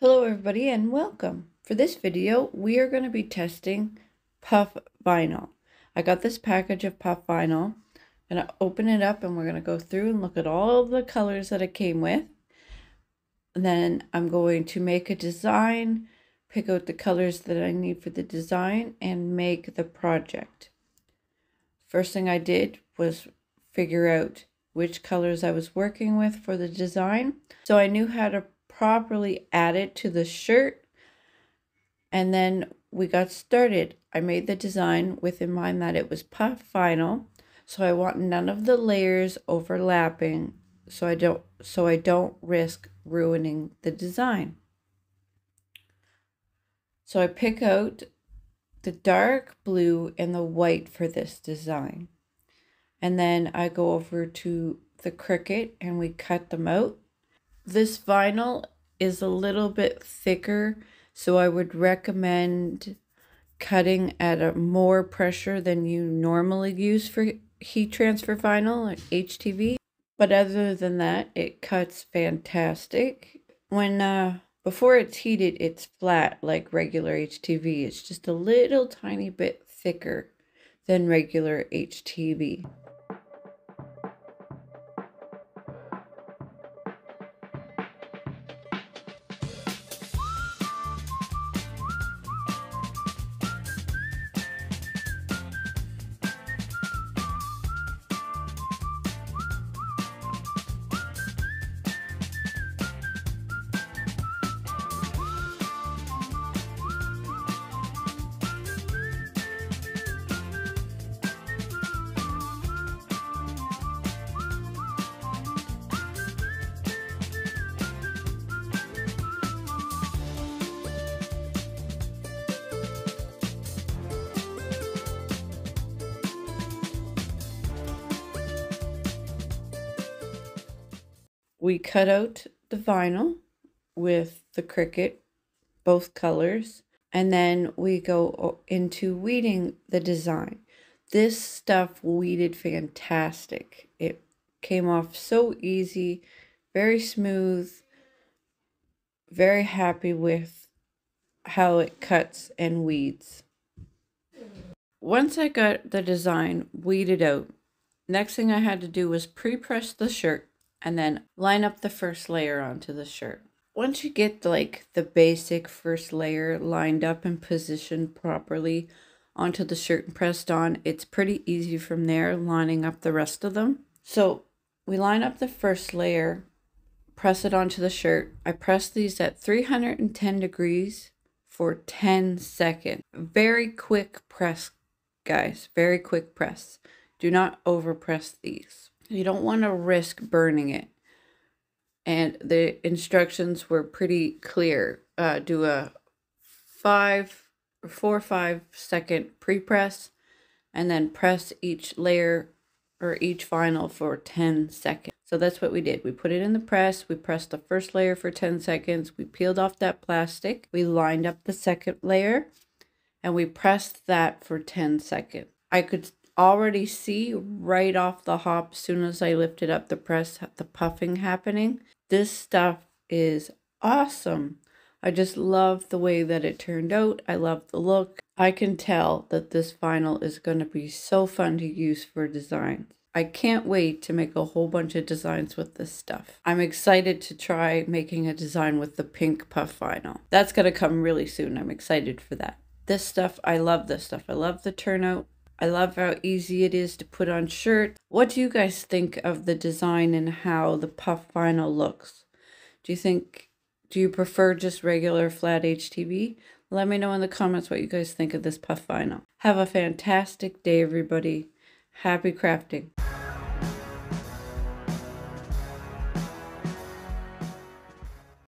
Hello everybody and welcome. For this video, we are going to be testing Puff vinyl. I got this package of Puff vinyl. I'm going to open it up and we're going to go through and look at all the colors that it came with. And then I'm going to make a design, pick out the colors that I need for the design, and make the project. First thing I did was figure out which colors I was working with for the design, so I knew how to properly add it to the shirt, and then we got started. I made the design with in mind that it was Puff vinyl, so I want none of the layers overlapping, so I don't risk ruining the design. So I pick out the dark blue and the white for this design, and then I go over to the Cricut and we cut them out. This vinyl is a little bit thicker, so I would recommend cutting at a more pressure than you normally use for heat transfer vinyl, like HTV. But other than that, it cuts fantastic. Before it's heated, it's flat like regular HTV. It's just a little tiny bit thicker than regular HTV. We cut out the vinyl with the Cricut, both colors, and then we go into weeding the design. This stuff weeded fantastic. It came off so easy, very smooth, very happy with how it cuts and weeds. Once I got the design weeded out, next thing I had to do was pre-press the shirt and then line up the first layer onto the shirt. Once you get like the basic first layer lined up and positioned properly onto the shirt and pressed on, it's pretty easy from there lining up the rest of them. So we line up the first layer, press it onto the shirt. I press these at 310 degrees for 10 seconds. Very quick press, guys, very quick press. Do not overpress these. You don't want to risk burning it. And the instructions were pretty clear. Do a 4 or 5 second pre-press, and then press each layer or each vinyl for 10 seconds. So that's what we did. We put it in the press. We pressed the first layer for 10 seconds. We peeled off that plastic. We lined up the second layer, and we pressed that for 10 seconds. I could already see right off the hop, as soon as I lifted up the press, the puffing happening. This stuff is awesome. I just love the way that it turned out. I love the look. I can tell that this vinyl is going to be so fun to use for designs. I can't wait to make a whole bunch of designs with this stuff. I'm excited to try making a design with the pink puff vinyl. That's going to come really soon. I'm excited for that. This stuff, I love this stuff. I love the turnout. I love how easy it is to put on shirt. What do you guys think of the design and how the puff vinyl looks? Do you prefer just regular flat HTV? Let me know in the comments what you guys think of this puff vinyl. Have a fantastic day, everybody. Happy crafting.